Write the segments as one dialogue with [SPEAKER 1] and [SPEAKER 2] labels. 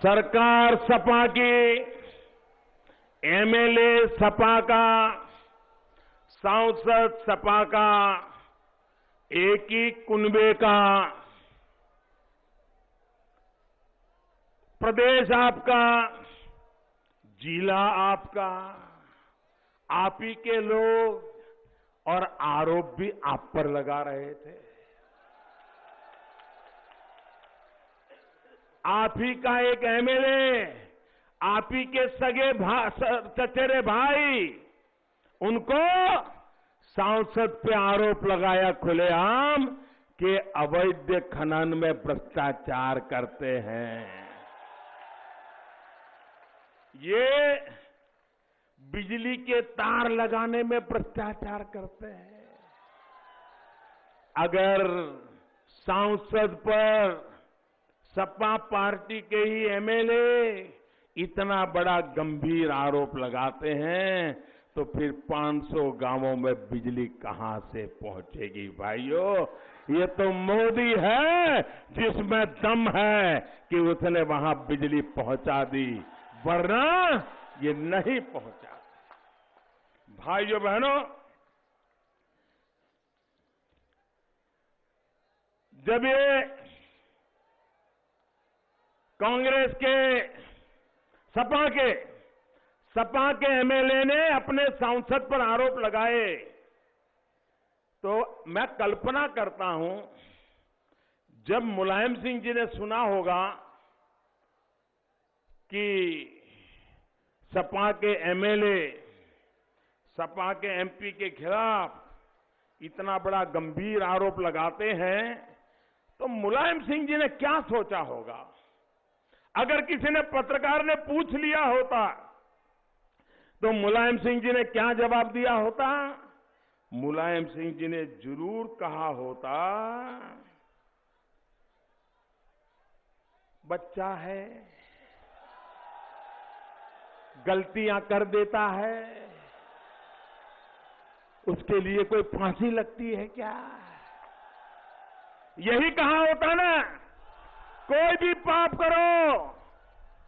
[SPEAKER 1] सरकार सपा की, एमएलए सपा का, सांसद सपा का, एक ही कुनबे का, प्रदेश आपका, जिला आपका, आप ही के लोग, और आरोप भी आप पर लगा रहे थे। आप ही का एक एमएलए, आप ही के सगे चचेरे भाई, उनको सांसद पे आरोप लगाया खुलेआम कि अवैध खनन में भ्रष्टाचार करते हैं। ये बिजली के तार लगाने में भ्रष्टाचार करते हैं। अगर सांसद पर सपा पार्टी के ही एमएलए इतना बड़ा गंभीर आरोप लगाते हैं तो फिर 500 गांवों में बिजली कहां से पहुंचेगी भाइयों? ये तो मोदी है जिसमें दम है कि उसने वहां बिजली पहुंचा दी, वरना ये नहीं पहुंचा। भाइयों बहनों, जब ये कांग्रेस के सपा के एमएलए ने अपने सांसद पर आरोप लगाए तो मैं कल्पना करता हूं, जब मुलायम सिंह जी ने सुना होगा कि सपा के एमएलए, सपा के एमपी के खिलाफ इतना बड़ा गंभीर आरोप लगाते हैं, तो मुलायम सिंह जी ने क्या सोचा होगा? अगर किसी ने पत्रकार ने पूछ लिया होता तो मुलायम सिंह जी ने क्या जवाब दिया होता? मुलायम सिंह जी ने जरूर कहा होता, बच्चा है, गलतियां कर देता है, उसके लिए कोई फांसी लगती है क्या? यही कहा होता ना। कोई भी पाप करो,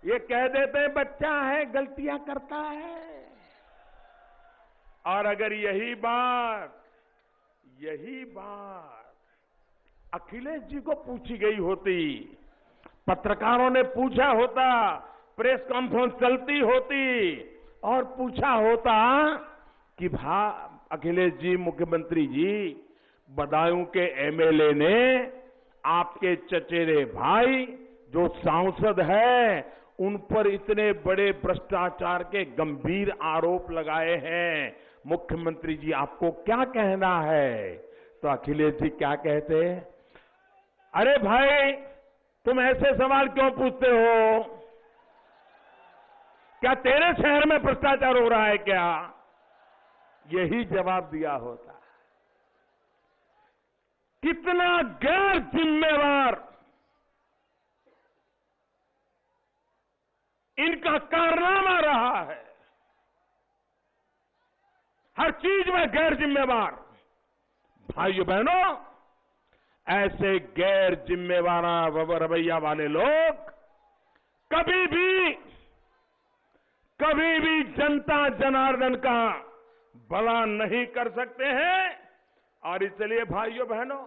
[SPEAKER 1] ये कह देते हैं बच्चा है, गलतियां करता है। और अगर यही बात अखिलेश जी को पूछी गई होती, पत्रकारों ने पूछा होता, प्रेस कॉन्फ्रेंस चलती होती और पूछा होता कि अखिलेश जी, मुख्यमंत्री जी, बदायूं के एमएलए ने आपके चचेरे भाई जो सांसद है उन पर इतने बड़े भ्रष्टाचार के गंभीर आरोप लगाए हैं, मुख्यमंत्री जी आपको क्या कहना है? तो अखिलेश जी क्या कहते? अरे भाई, तुम ऐसे सवाल क्यों पूछते हो? क्या तेरे शहर में भ्रष्टाचार हो रहा है क्या? यही जवाब दिया होता। कितना गैर जिम्मेवार इनका कारनामा रहा है। हर चीज में गैर जिम्मेवार। भाइयों बहनों, ऐसे गैर जिम्मेवार रवैया वाले लोग कभी भी जनता जनार्दन का भला नहीं कर सकते हैं। और इसलिए भाइयों बहनों,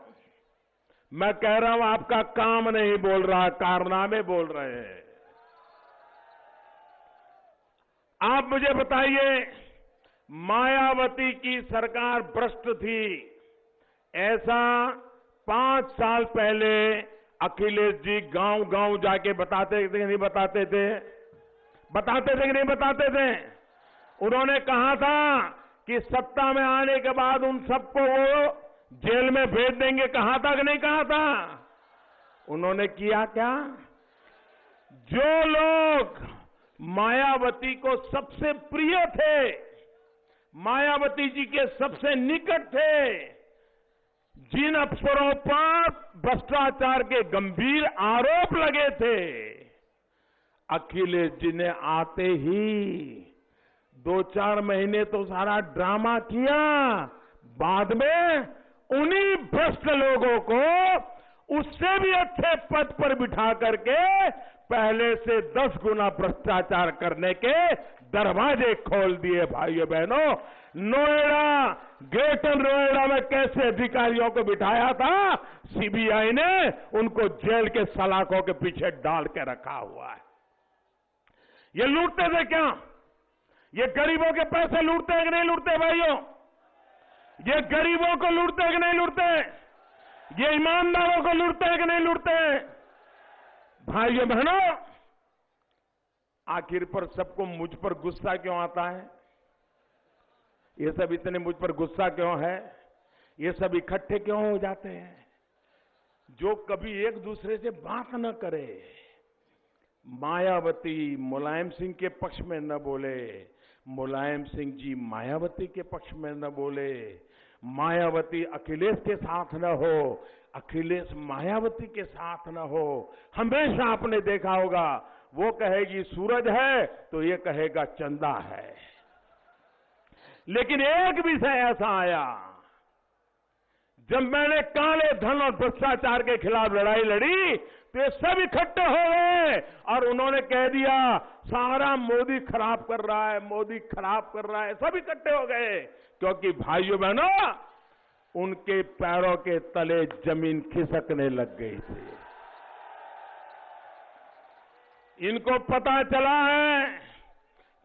[SPEAKER 1] मैं कह रहा हूं, आपका काम नहीं बोल रहा, कारनामे बोल रहे हैं। आप मुझे बताइए, मायावती की सरकार भ्रष्ट थी, ऐसा 5 साल पहले अखिलेश जी गांव-गांव जाके बताते थे कि नहीं बताते थे? बताते थे कि नहीं बताते थे? उन्होंने कहा था कि सत्ता में आने के बाद उन सबको वो जेल में भेज देंगे। कहा था कि नहीं कहा था? उन्होंने किया क्या? जो लोग मायावती को सबसे प्रिय थे, मायावती जी के सबसे निकट थे, जिन अफसरों पर भ्रष्टाचार के गंभीर आरोप लगे थे, अखिलेश जी ने आते ही 2-4 महीने तो सारा ड्रामा किया, बाद में उन्हीं भ्रष्ट लोगों को उससे भी अच्छे पद पर बिठा करके पहले से 10 गुना भ्रष्टाचार करने के दरवाजे खोल दिए। भाइयों बहनों, नोएडा, ग्रेटर नोएडा में कैसे अधिकारियों को बिठाया था, सीबीआई ने उनको जेल के सलाखों के पीछे डाल के रखा हुआ है। ये लूटते थे क्या? ये गरीबों के पैसे लूटते हैं कि नहीं लूटते भाइयों? ये गरीबों को लूटते हैं कि नहीं लूटते? ये ईमानदारों को लूटते हैं कि नहीं लूटते? भाइयों बहनों, आखिर पर सबको मुझ पर गुस्सा क्यों आता है? ये सब इतने मुझ पर गुस्सा क्यों है? ये सब इकट्ठे क्यों हो जाते हैं? जो कभी एक दूसरे से बात न करे, मायावती मुलायम सिंह के पक्ष में न बोले, मुलायम सिंह जी मायावती के पक्ष में न बोले, मायावती अखिलेश के साथ न हो, अखिलेश मायावती के साथ न हो। हमेशा आपने देखा होगा, वो कहेगी सूरज है तो ये कहेगा चंदा है। लेकिन एक विषय ऐसा आया, जब मैंने काले धन और भ्रष्टाचार के खिलाफ लड़ाई लड़ी तो ये सब इकट्ठे हो गए और उन्होंने कह दिया सारा मोदी खराब कर रहा है, मोदी खराब कर रहा है। सब इकट्ठे हो गए क्योंकि भाइयों बहनों, उनके पैरों के तले जमीन खिसकने लग गई थी। इनको पता चला है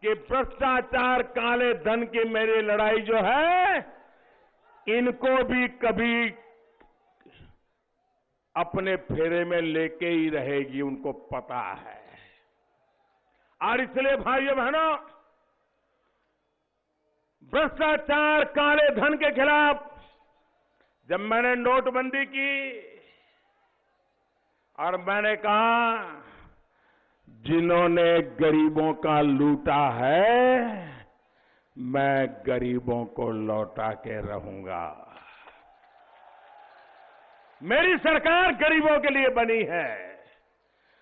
[SPEAKER 1] कि भ्रष्टाचार, काले धन की मेरी लड़ाई जो है, इनको भी कभी अपने फेरे में लेके ही रहेगी, उनको पता है। और इसलिए भाइयों बहनों, भ्रष्टाचार, काले धन के खिलाफ जब मैंने नोटबंदी की और मैंने कहा जिन्होंने गरीबों का लूटा है, मैं गरीबों को लौटा के रहूंगा। मेरी सरकार गरीबों के लिए बनी है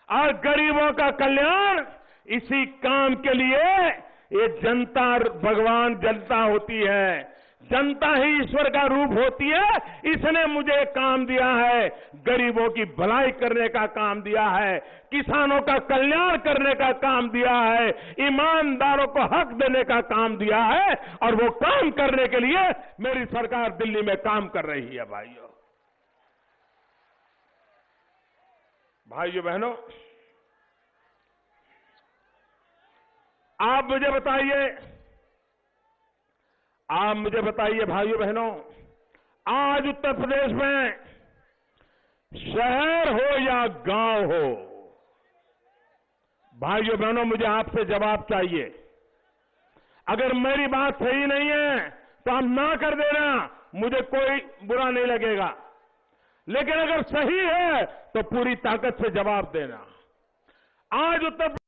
[SPEAKER 1] और गरीबों का कल्याण, इसी काम के लिए ये जनता, भगवान जनता होती है, जनता ही ईश्वर का रूप होती है। इसने मुझे काम दिया है, गरीबों की भलाई करने का काम दिया है, किसानों का कल्याण करने का काम दिया है, ईमानदारों को हक देने का काम दिया है। और वो काम करने के लिए मेरी सरकार दिल्ली में काम कर रही है। भाइयों बहनों, आप मुझे बताइए भाइयों बहनों, आज उत्तर प्रदेश में शहर हो या गांव हो, भाइयों बहनों, मुझे आपसे जवाब चाहिए। अगर मेरी बात सही नहीं है तो आप ना कर देना, मुझे कोई बुरा नहीं लगेगा। लेकिन अगर सही है तो पूरी ताकत से जवाब देना। आज उत्तर प्रदेश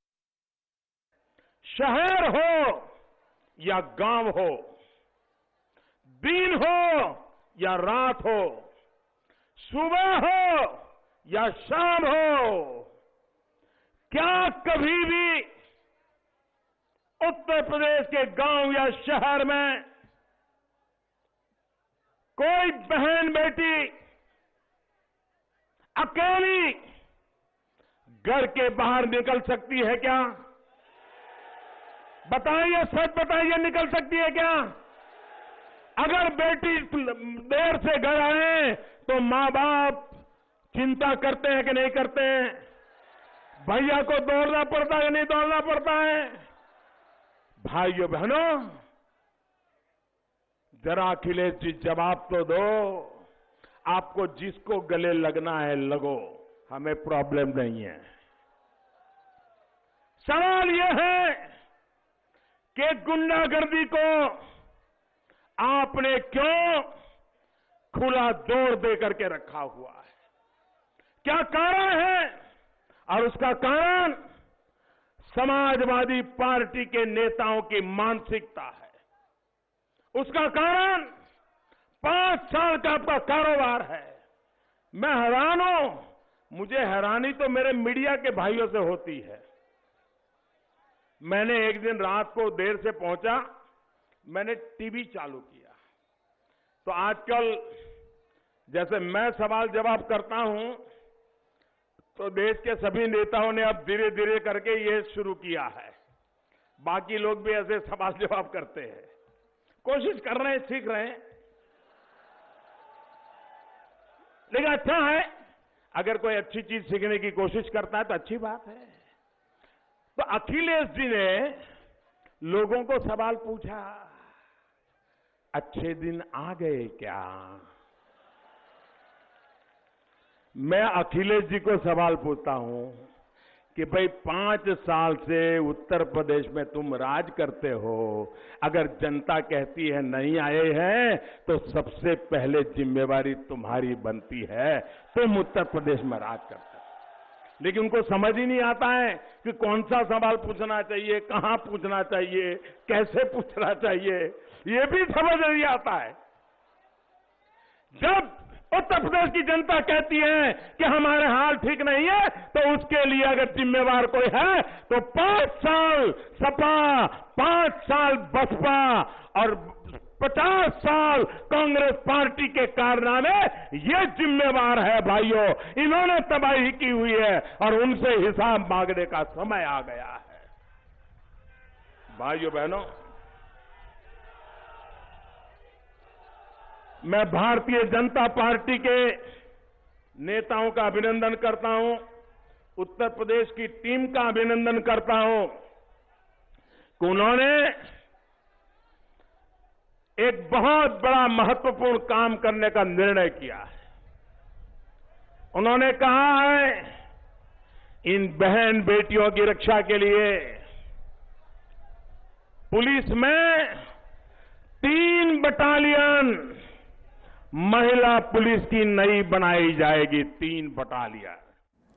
[SPEAKER 1] शहर हो या गांव हो, दिन हो या रात हो, सुबह हो या शाम हो, क्या कभी भी उत्तर प्रदेश के गांव या शहर में कोई बहन बेटी अकेली घर के बाहर निकल सकती है क्या? बताइए, सच बताइए, निकल सकती है क्या? अगर बेटी देर से घर आए तो माँ बाप चिंता करते हैं कि नहीं करते हैं? भैया को दौड़ना पड़ता है कि नहीं दौड़ना पड़ता है? भाइयों बहनों, जरा अखिलेश जी जवाब तो दो। आपको जिसको गले लगना है लगो, हमें प्रॉब्लम नहीं है। सवाल यह है कि गुंडागर्दी को आपने क्यों खुला दौर दे करके रखा हुआ है? क्या कारण है? और उसका कारण समाजवादी पार्टी के नेताओं की मानसिकता है। उसका कारण 5 साल का आपका कारोबार है। मैं हैरान हूं, मुझे हैरानी तो मेरे मीडिया के भाइयों से होती है। मैंने एक दिन रात को देर से पहुंचा, मैंने टीवी चालू किया तो आजकल जैसे मैं सवाल जवाब करता हूं तो देश के सभी नेताओं ने अब धीरे धीरे करके ये शुरू किया है। बाकी लोग भी ऐसे सवाल जवाब करते हैं, कोशिश कर रहे हैं, सीख रहे हैं। लेकिन अच्छा है, अगर कोई अच्छी चीज सीखने की कोशिश करता है तो अच्छी बात है। तो अखिलेश जी ने लोगों को सवाल पूछा, अच्छे दिन आ गए क्या? मैं अखिलेश जी को सवाल पूछता हूं कि भाई 5 साल से उत्तर प्रदेश में तुम राज करते हो, अगर जनता कहती है नहीं आए हैं तो सबसे पहले जिम्मेवारी तुम्हारी बनती है, तुम उत्तर प्रदेश में राज करते हो। लेकिन उनको समझ ही नहीं आता है कि कौन सा सवाल पूछना चाहिए, कहां पूछना चाहिए, कैसे पूछना चाहिए, ये भी समझ नहीं आता है। जब उत्तर प्रदेश की जनता कहती है कि हमारे हाल ठीक नहीं है, तो उसके लिए अगर जिम्मेवार कोई है तो 5 साल सपा, 5 साल बसपा और 50 साल कांग्रेस पार्टी के कारनामे, ये जिम्मेवार है भाइयों। इन्होंने तबाही की हुई है और उनसे हिसाब मांगने का समय आ गया है। भाइयों बहनों, मैं भारतीय जनता पार्टी के नेताओं का अभिनंदन करता हूं, उत्तर प्रदेश की टीम का अभिनंदन करता हूं कि उन्होंने एक बहुत बड़ा महत्वपूर्ण काम करने का निर्णय किया है। उन्होंने कहा है इन बहन बेटियों की रक्षा के लिए पुलिस में 3 बटालियन महिला पुलिस की नई बनाई जाएगी, 3 बटालियन।